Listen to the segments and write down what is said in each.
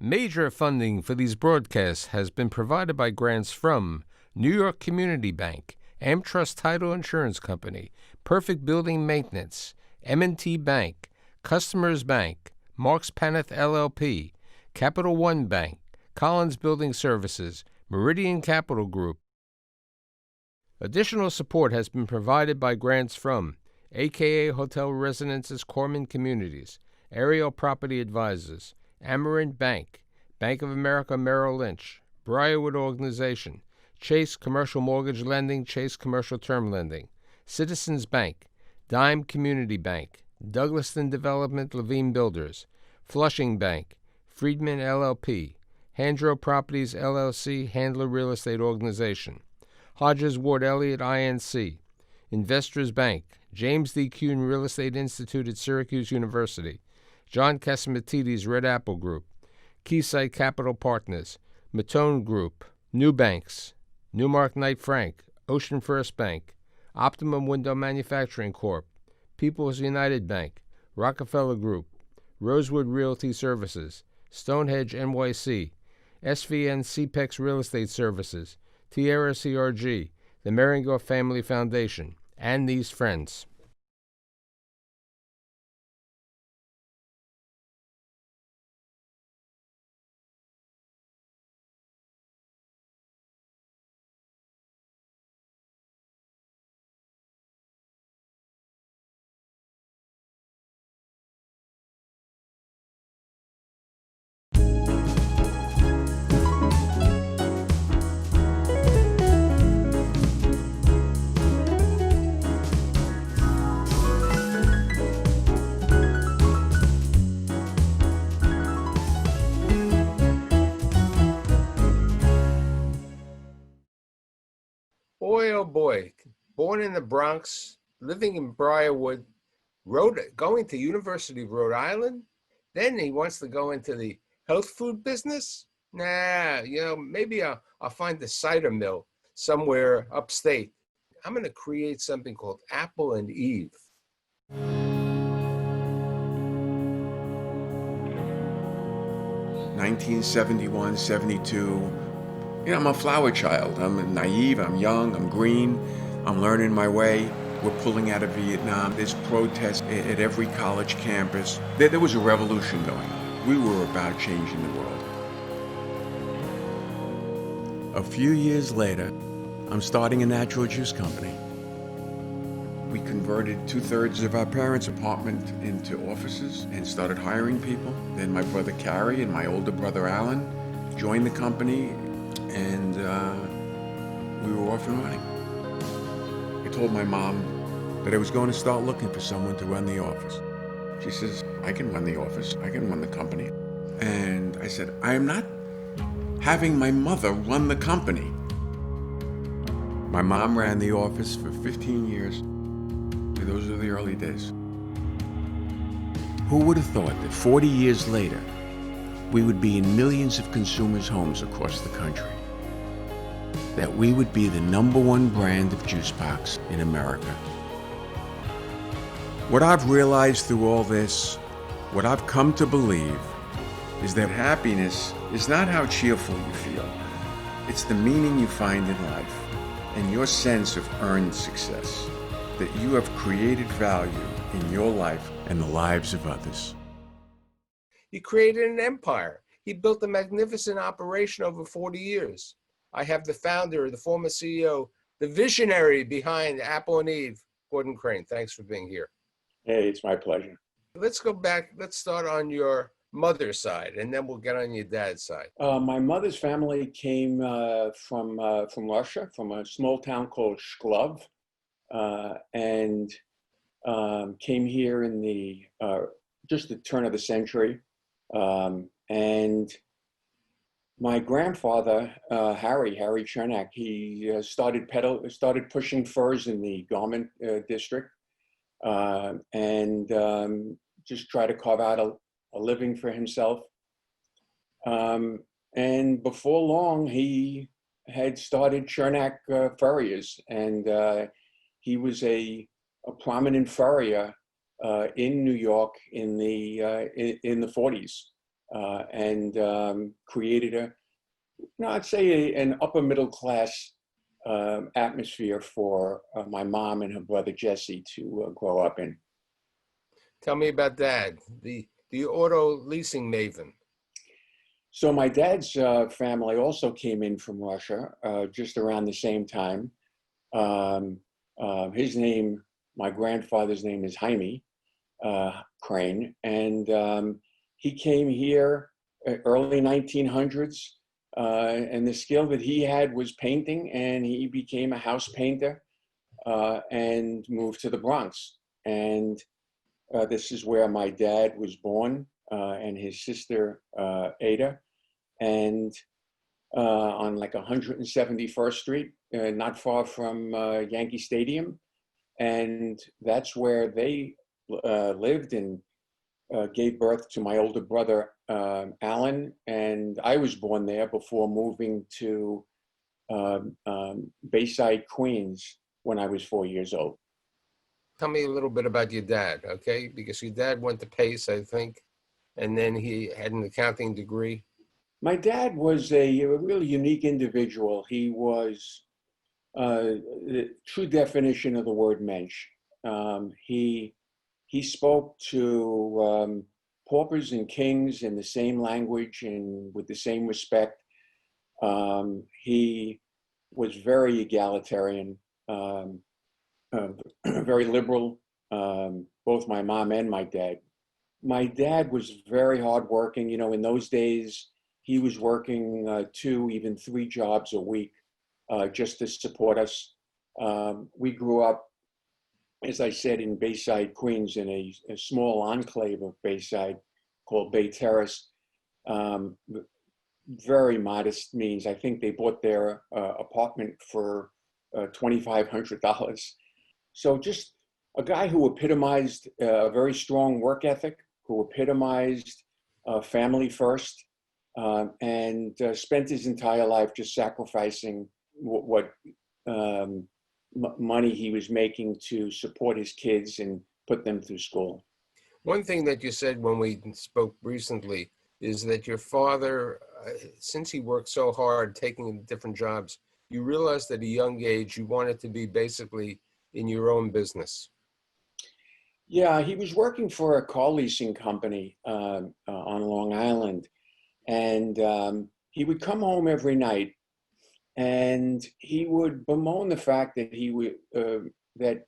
Major funding for these broadcasts has been provided by grants from New York Community Bank, AmTrust Title Insurance Company, Perfect Building Maintenance, M&T Bank, Customers Bank, Marks Paneth LLP, Capital One Bank, Collins Building Services, Meridian Capital Group. Additional support has been provided by grants from AKA Hotel Residences Corman Communities, Ariel Property Advisors, Amarant Bank, Bank of America Merrill Lynch, Briarwood Organization, Chase Commercial Mortgage Lending, Chase Commercial Term Lending, Citizens Bank, Dime Community Bank, Douglaston Development Levine Builders, Flushing Bank, Friedman LLP, Handro Properties LLC, Handler Real Estate Organization, Hodges Ward Elliott INC, Investors Bank, James D. Kuhn Real Estate Institute at Syracuse University, John Casamatides Red Apple Group, Keysight Capital Partners, Matone Group, New Banks, Newmark Knight Frank, Ocean First Bank, Optimum Window Manufacturing Corp., People's United Bank, Rockefeller Group, Rosewood Realty Services, Stonehenge NYC, SVN CPEX Real Estate Services, Tierra CRG, the Meringer Family Foundation, and these friends. Boy, oh boy, born in the Bronx, living in Briarwood, going to University of Rhode Island. Then he wants to go into the health food business. Nah, maybe I'll find the cider mill somewhere upstate. I'm going to create something called Apple and Eve. 1971, 72. I'm a flower child. I'm naive, I'm young, I'm green, I'm learning my way. We're pulling out of Vietnam. There's protests at every college campus. There was a revolution going on. We were about changing the world. A few years later, I'm starting a natural juice company. We converted 2/3 of our parents' apartment into offices and started hiring people. Then my brother Carrie and my older brother Alan joined the company, and we were off and running. I told my mom that I was going to start looking for someone to run the office. She says, I can run the office, I can run the company. And I said, I am not having my mother run the company. My mom ran the office for 15 years. Those are the early days. Who would have thought that 40 years later, we would be in millions of consumers' homes across the country? That we would be the #1 brand of juice box in America. What I've realized through all this, what I've come to believe, is that happiness is not how cheerful you feel. It's the meaning you find in life and your sense of earned success, that you have created value in your life and the lives of others. He created an empire. He built a magnificent operation over 40 years. I have the founder, the former CEO, the visionary behind Apple and Eve, Gordon Crane. Thanks for being here. Hey, it's my pleasure. Let's go back. Let's start on your mother's side, and then we'll get on your dad's side. My mother's family came from Russia, from a small town called Shklov, and came here in the just the turn of the century. And my grandfather, Harry Chernak, he started pushing furs in the garment district, and just try to carve out a living for himself. And before long, he had started Chernak Furriers, and he was a prominent furrier in New York in the 40s. and created I'd say an upper middle class atmosphere for my mom and her brother Jesse to grow up in. Tell me about Dad, the auto leasing maven. So my dad's family also came in from Russia just around the same time. His name, my grandfather's name is Jaime Crane, and he came here early 1900s, and the skill that he had was painting, and he became a house painter and moved to the Bronx. And this is where my dad was born, and his sister Ada, and on like 171st Street, not far from Yankee Stadium. And that's where they lived and gave birth to my older brother, Alan. And I was born there before moving to Bayside, Queens, when I was 4 years old. Tell me a little bit about your dad, okay? Because your dad went to Pace, I think, and then he had an accounting degree. My dad was a really unique individual. He was the true definition of the word mensch. He spoke to paupers and kings in the same language and with the same respect. He was very egalitarian, very liberal, both my mom and my dad. My dad was very hardworking. You know, in those days, he was working 2, even 3 jobs a week just to support us. We grew up, as I said, in Bayside, Queens, in a small enclave of Bayside called Bay Terrace. Very modest means. I think they bought their apartment for $2,500. So just a guy who epitomized a very strong work ethic, who epitomized family first, and spent his entire life just sacrificing what money he was making to support his kids and put them through school. One thing that you said when we spoke recently is that your father, since he worked so hard taking different jobs, you realized at a young age you wanted to be basically in your own business. Yeah, he was working for a car leasing company on Long Island, and he would come home every night, and he would bemoan the fact that that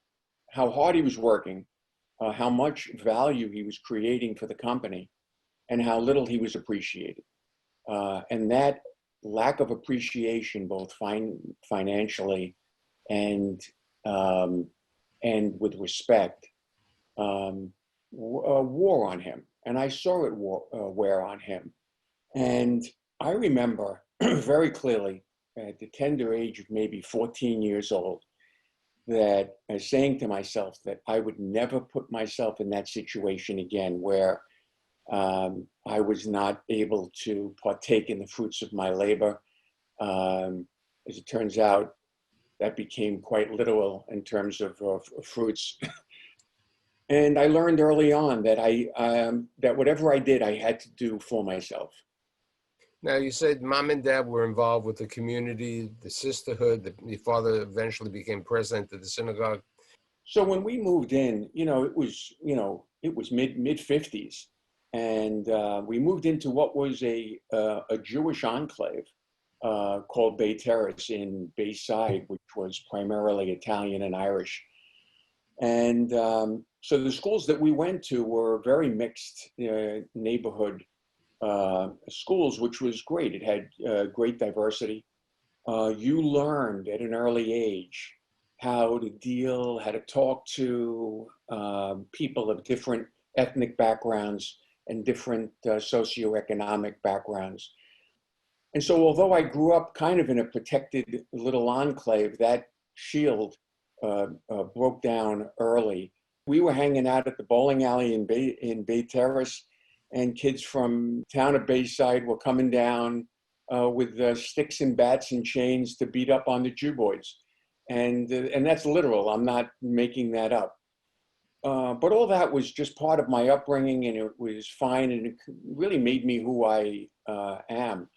how hard he was working, how much value he was creating for the company, and how little he was appreciated. And that lack of appreciation, both financially and with respect, wore on him, and I saw it wear on him. And I remember very clearly at the tender age of maybe 14 years old that I was saying to myself that I would never put myself in that situation again where I was not able to partake in the fruits of my labor. As it turns out, that became quite literal in terms of fruits. And I learned early on that that whatever I did, I had to do for myself. Now, you said mom and dad were involved with the community, the sisterhood. Your father eventually became president of the synagogue. So when we moved in, it was mid 50s, and we moved into what was a Jewish enclave called Bay Terrace in Bayside, which was primarily Italian and Irish. And so the schools that we went to were very mixed neighborhood schools, which was great. It had great diversity. You learned at an early age how to talk to people of different ethnic backgrounds and different socioeconomic backgrounds. And so although I grew up kind of in a protected little enclave, that shield broke down early. We were hanging out at the bowling alley in Bay Terrace, and kids from town of Bayside were coming down with sticks and bats and chains to beat up on the Jew boys. And that's literal. I'm not making that up. But all that was just part of my upbringing, and it was fine, and it really made me who I am.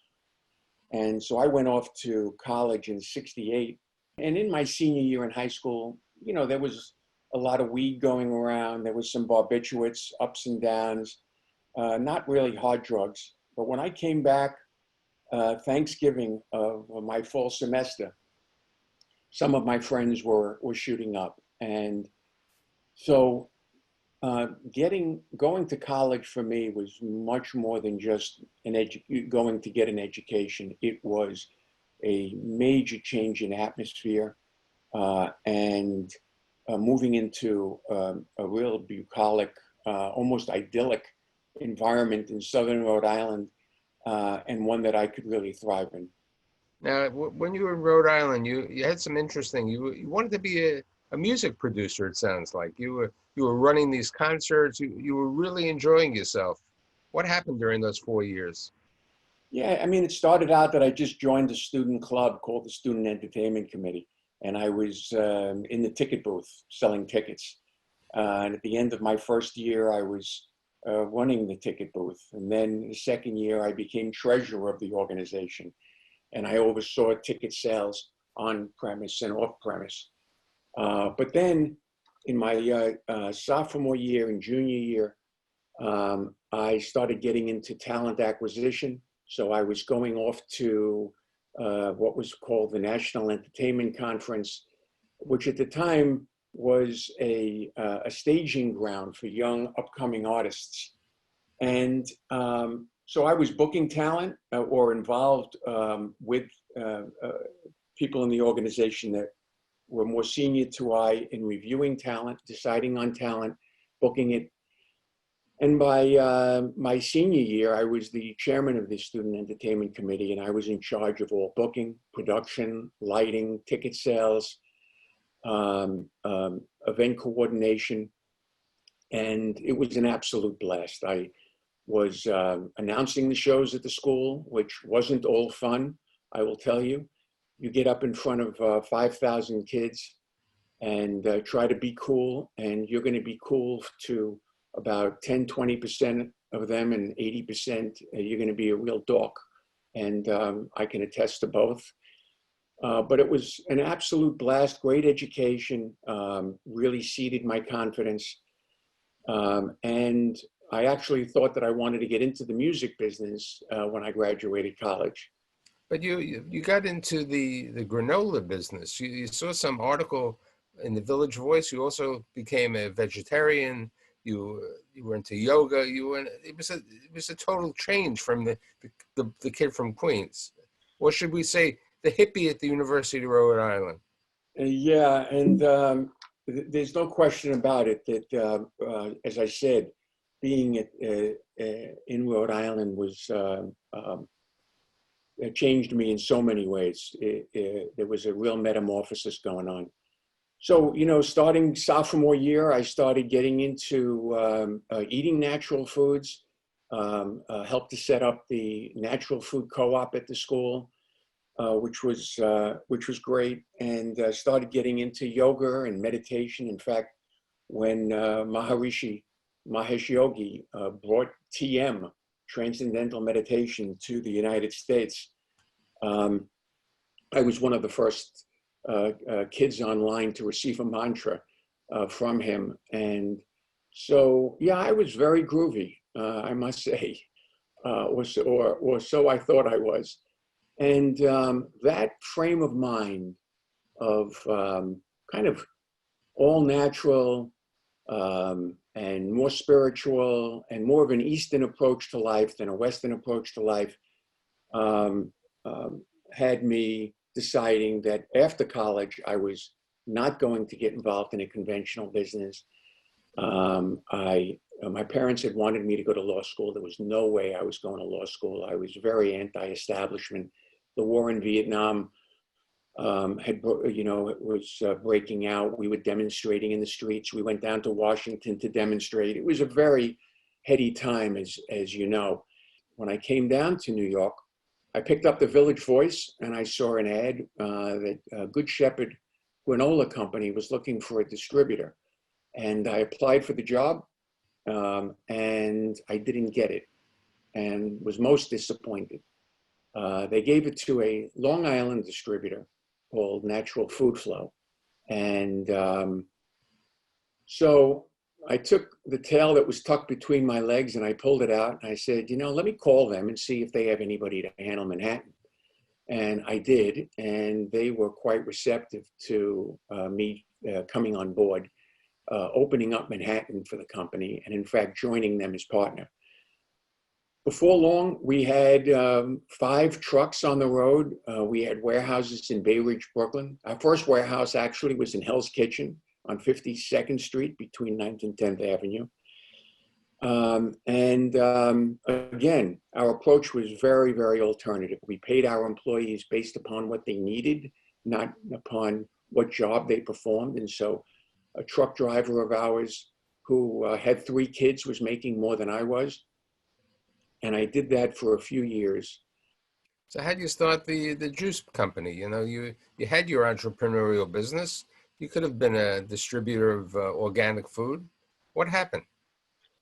And so I went off to college in '68. And in my senior year in high school, you know, there was a lot of weed going around. There was some barbiturates, ups and downs, not really hard drugs. But when I came back, Thanksgiving of my fall semester, some of my friends were shooting up. And so going to college for me was much more than just going to get an education. It was a major change in atmosphere, and moving into a real bucolic, almost idyllic environment in southern Rhode Island, and one that I could really thrive in. Now, when you were in Rhode Island, you had some interesting. You wanted to be a music producer. It sounds like you were running these concerts. You were really enjoying yourself. What happened during those 4 years? Yeah, I mean, it started out that I just joined a student club called the Student Entertainment Committee, and I was in the ticket booth selling tickets. And at the end of my first year, I was running the ticket booth. And then the second year, I became treasurer of the organization, and I oversaw ticket sales on premise and off premise. But then in my sophomore year and junior year, I started getting into talent acquisition. So I was going off to what was called the National Entertainment Conference, which at the time was a staging ground for young upcoming artists. And so I was booking talent or involved with people in the organization that were more senior to I in reviewing talent, deciding on talent, booking it. And by my senior year, I was the chairman of the Student Entertainment Committee, and I was in charge of all booking, production, lighting, ticket sales, event coordination. And it was an absolute blast. I was announcing the shows at the school, which wasn't all fun, I will tell you. You get up in front of 5,000 kids and try to be cool, and you're going to be cool to about 10, 20% of them, and 80% you're going to be a real dork. And I can attest to both. But it was an absolute blast, great education, really seeded my confidence. And I actually thought that I wanted to get into the music business when I graduated college. But you got into the granola business. You saw some article in the Village Voice. You also became a vegetarian. You were into yoga. It was a total change from the kid from Queens, or should we say the hippie at the University of Rhode Island? Yeah, and there's no question about it that, as I said, being in Rhode Island was it changed me in so many ways. There was a real metamorphosis going on. So, you know, starting sophomore year, I started getting into eating natural foods, helped to set up the natural food co-op at the school, which was great, and started getting into yoga and meditation. In fact, when Maharishi Mahesh Yogi brought TM, Transcendental Meditation, to the United States, I was one of the first kids online to receive a mantra from him. And so, yeah, I was very groovy, I must say, or so I thought I was. And that frame of mind of kind of all natural and more spiritual and more of an Eastern approach to life than a Western approach to life had me deciding that after college, I was not going to get involved in a conventional business. My parents had wanted me to go to law school. There was no way I was going to law school. I was very anti-establishment. The war in Vietnam was breaking out. We were demonstrating in the streets. We went down to Washington to demonstrate. It was a very heady time, as you know. When I came down to New York, I picked up the Village Voice, and I saw an ad that Good Shepherd Granola Company was looking for a distributor. and I applied for the job, and I didn't get it, and was most disappointed. They gave it to a Long Island distributor called Natural Food Flow, and so I took the tail that was tucked between my legs and I pulled it out, and I said, let me call them and see if they have anybody to handle Manhattan. And I did, and they were quite receptive to me coming on board, opening up Manhattan for the company, and in fact, joining them as partner. Before long, we had 5 trucks on the road. We had warehouses in Bay Ridge, Brooklyn. Our first warehouse actually was in Hell's Kitchen on 52nd Street between 9th and 10th Avenue. Again, our approach was very, very alternative. We paid our employees based upon what they needed, not upon what job they performed. And so a truck driver of ours who had 3 kids was making more than I was. And I did that for a few years. So how did you start the juice company? You had your entrepreneurial business. You could have been a distributor of organic food. What happened?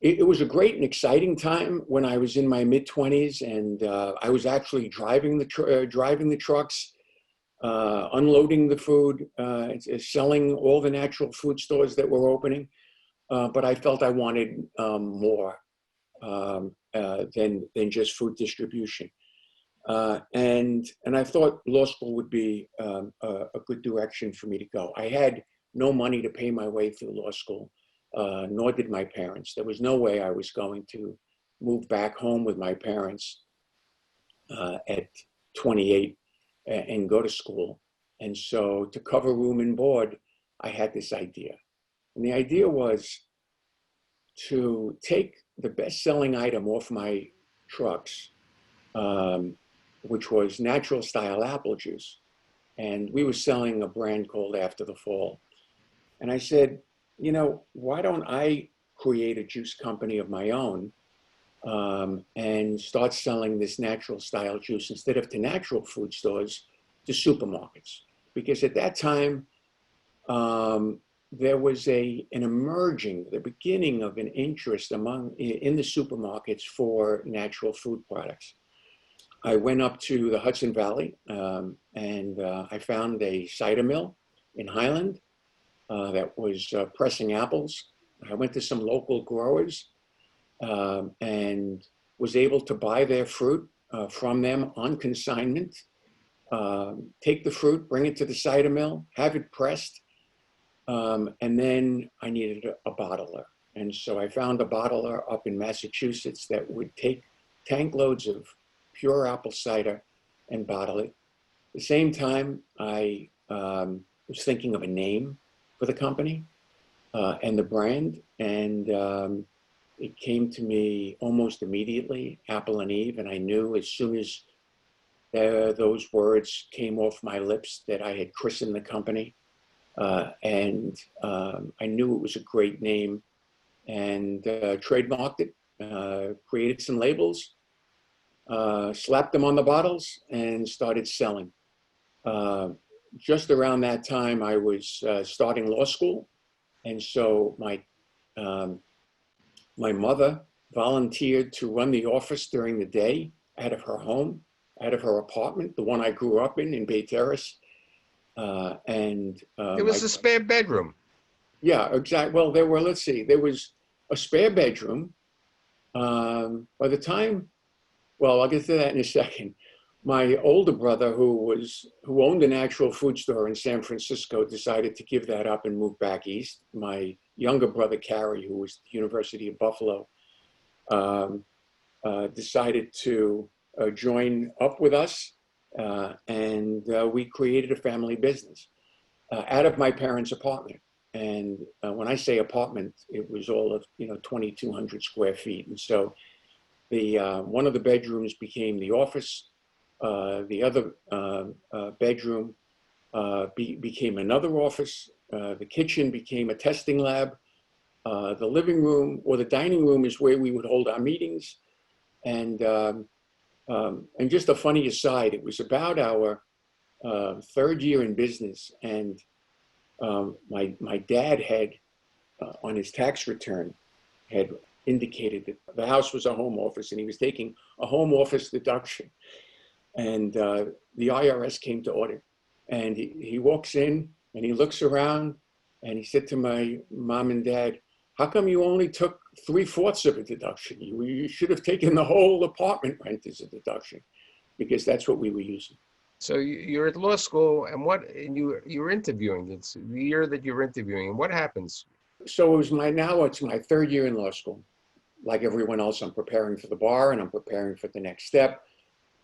It was a great and exciting time when I was in my mid-20s, and I was actually driving the trucks, unloading the food, selling all the natural food stores that were opening. But I felt I wanted more than just food distribution. And I thought law school would be a good direction for me to go. I had no money to pay my way through law school, nor did my parents. There was no way I was going to move back home with my parents at 28 and go to school. And so to cover room and board, I had this idea. And the idea was to take the best-selling item off my trucks, which was natural style apple juice. And we were selling a brand called After the Fall. And I said, why don't I create a juice company of my own and start selling this natural style juice instead of to natural food stores, to supermarkets? Because at that time, there was the beginning of an interest in the supermarkets for natural food products. I went up to the Hudson Valley and I found a cider mill in Highland that was pressing apples. I went to some local growers and was able to buy their fruit from them on consignment, take the fruit, bring it to the cider mill, have it pressed, and then I needed a bottler. And so I found a bottler up in Massachusetts that would take tank loads of pure apple cider and bottle it. At the same time, I was thinking of a name for the company and the brand. And it came to me almost immediately, Apple and Eve. And I knew as soon as those words came off my lips that I had christened the company. And I knew it was a great name, and trademarked it, created some labels, slapped them on the bottles, and started selling. Just around that time, I was starting law school, and so my mother volunteered to run the office during the day out of her home, out of her apartment, the one I grew up in Bay Terrace. It was a spare bedroom. Yeah, exactly. Well, there was a spare bedroom. By the time, well, I'll get to that in a second. My older brother, who owned a natural food store in San Francisco, decided to give that up and move back east. My younger brother, Carrie, who was at the University of Buffalo, decided to join up with us. And we created a family business out of my parents' apartment. And when I say apartment, it was all of 2,200 square feet. And so the one of the bedrooms became the office. The other bedroom became another office. The kitchen became a testing lab. The living room or the dining room is where we would hold our meetings. And just a funny aside, it was about our 3rd year in business, and my dad had on his tax return had indicated that the house was a home office and he was taking a home office deduction. And the IRS came to audit. And he walks in and he looks around and he said to my mom and dad, "How come you only took 3/4 of a deduction? You should have taken the whole apartment rent as a deduction," because that's what we were using. So you're at law school, and you're interviewing. It's the year that you're interviewing. And what happens? So it's my third year in law school. Like everyone else, I'm preparing for the bar and I'm preparing for the next step.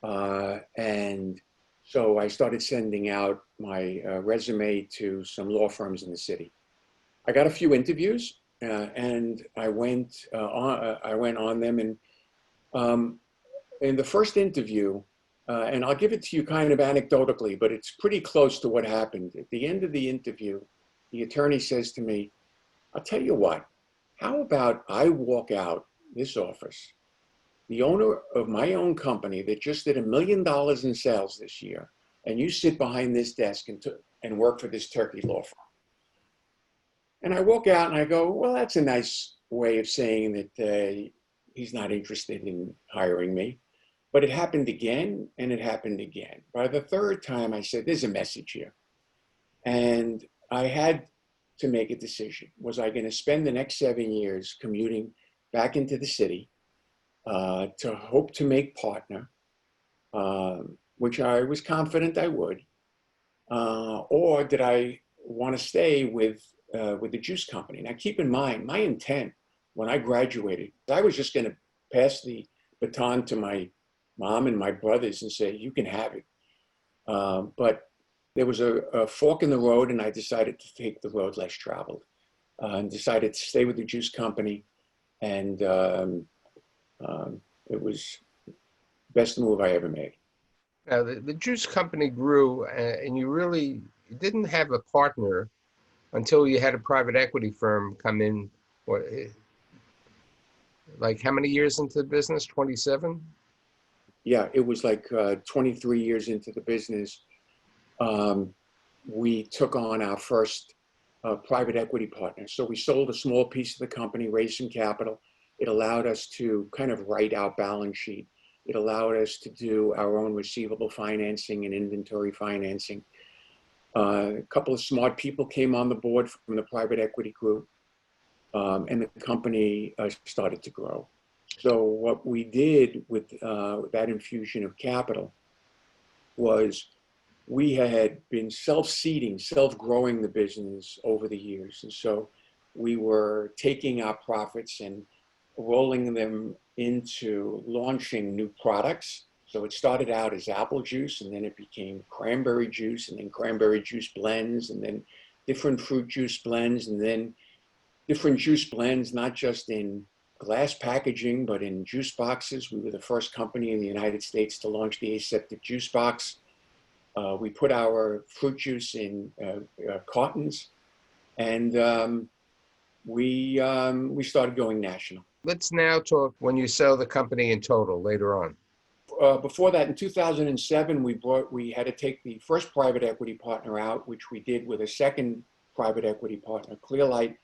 And so I started sending out my resume to some law firms in the city. I got a few interviews, and I went on them. And in the first interview, and I'll give it to you kind of anecdotally, but it's pretty close to what happened. At the end of the interview, the attorney says to me, "I'll tell you what, how about I walk out this office, the owner of my own company that just did $1 million in sales this year, and you sit behind this desk and work for this turkey law firm." And I walk out and I go, well, that's a nice way of saying that he's not interested in hiring me. But it happened again, and it happened again. By the third time, I said, there's a message here. And I had to make a decision. Was I going to spend the next 7 years commuting back into the city to hope to make partner, which I was confident I would, or did I want to stay with the juice company? Now, keep in mind, my intent when I graduated, I was just going to pass the baton to my mom and my brothers and say, you can have it. But there was a fork in the road, and I decided to take the road less traveled, and decided to stay with the juice company. And it was the best move I ever made. Now, the juice company grew, and you didn't have a partner until you had a private equity firm come in. Like how many years into the business? 27? Yeah, it was like 23 years into the business. We took on our first private equity partner. So we sold a small piece of the company, raised some capital. It allowed us to kind of write our balance sheet. It allowed us to do our own receivable financing and inventory financing. A couple of smart people came on the board from the private equity group, and the company started to grow. So what we did with that infusion of capital was we had been self-seeding, self-growing the business over the years. And so we were taking our profits and rolling them into launching new products. So it started out as apple juice, and then it became cranberry juice, and then cranberry juice blends, and then different fruit juice blends, and then different juice blends, not just in glass packaging, but in juice boxes. We were the first company in the United States to launch the aseptic juice box. We put our fruit juice in cartons, and we started going national. Let's now talk when you sell the company in total later on. Before that, in 2007, we had to take the first private equity partner out, which we did with a second private equity partner, Clearlight.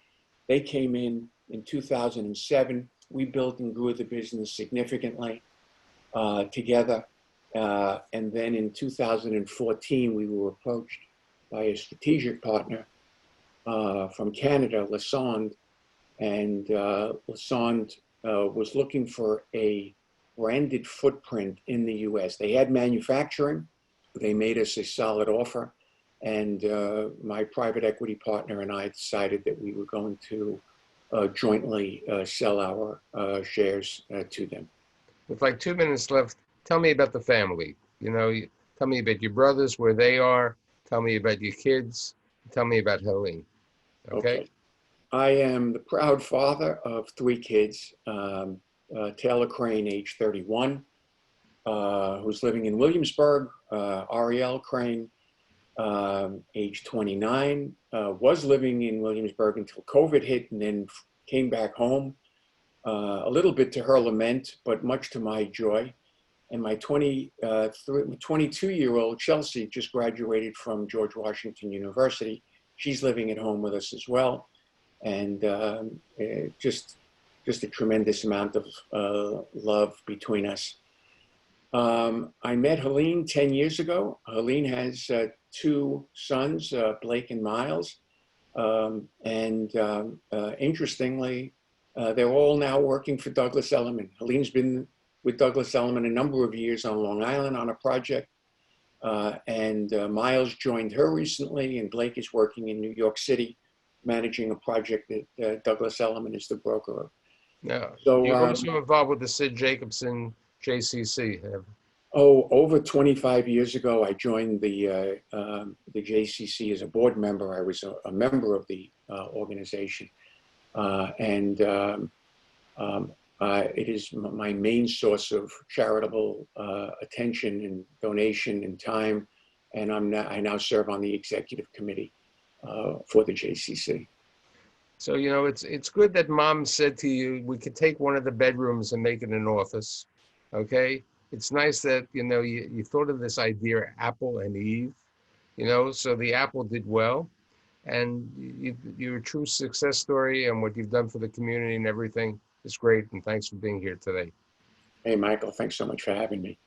They came in 2007. We built and grew the business significantly together. And then in 2014, we were approached by a strategic partner from Canada, Lassonde. And Lassonde was looking for a branded footprint in the US. They had manufacturing. They made us a solid offer. And my private equity partner and I decided that we were going to jointly sell our shares to them. With like 2 minutes left, tell me about the family. Tell me about your brothers, where they are. Tell me about your kids. Tell me about Helene. Okay? I am the proud father of 3 kids. Taylor Crane, age 31, who's living in Williamsburg. Ariel Crane, age 29, was living in Williamsburg until COVID hit, and then came back home, a little bit to her lament, but much to my joy. And my 22-year-old Chelsea just graduated from George Washington University. She's living at home with us as well. and just a tremendous amount of love between us. I met Helene 10 years ago. Helene has two sons, Blake and Miles. Interestingly, they're all now working for Douglas Elliman. Helene's been with Douglas Elliman a number of years on Long Island on a project. Miles joined her recently, and Blake is working in New York City, managing a project that Douglas Elliman is the broker of. Yeah. So, You're also involved with the Sid Jacobson JCC. over 25 years ago, I joined the JCC as a board member. I was a member of the organization. It is my main source of charitable attention and donation and time. And I now serve on the executive committee for the JCC. So, you know, it's good that Mom said to you, we could take one of the bedrooms and make it an office, okay? It's nice that, you know, you thought of this idea, Apple and Eve, you know, so the Apple did well. And you're a true success story, and what you've done for the community and everything is great. And thanks for being here today. Hey, Michael, thanks so much for having me.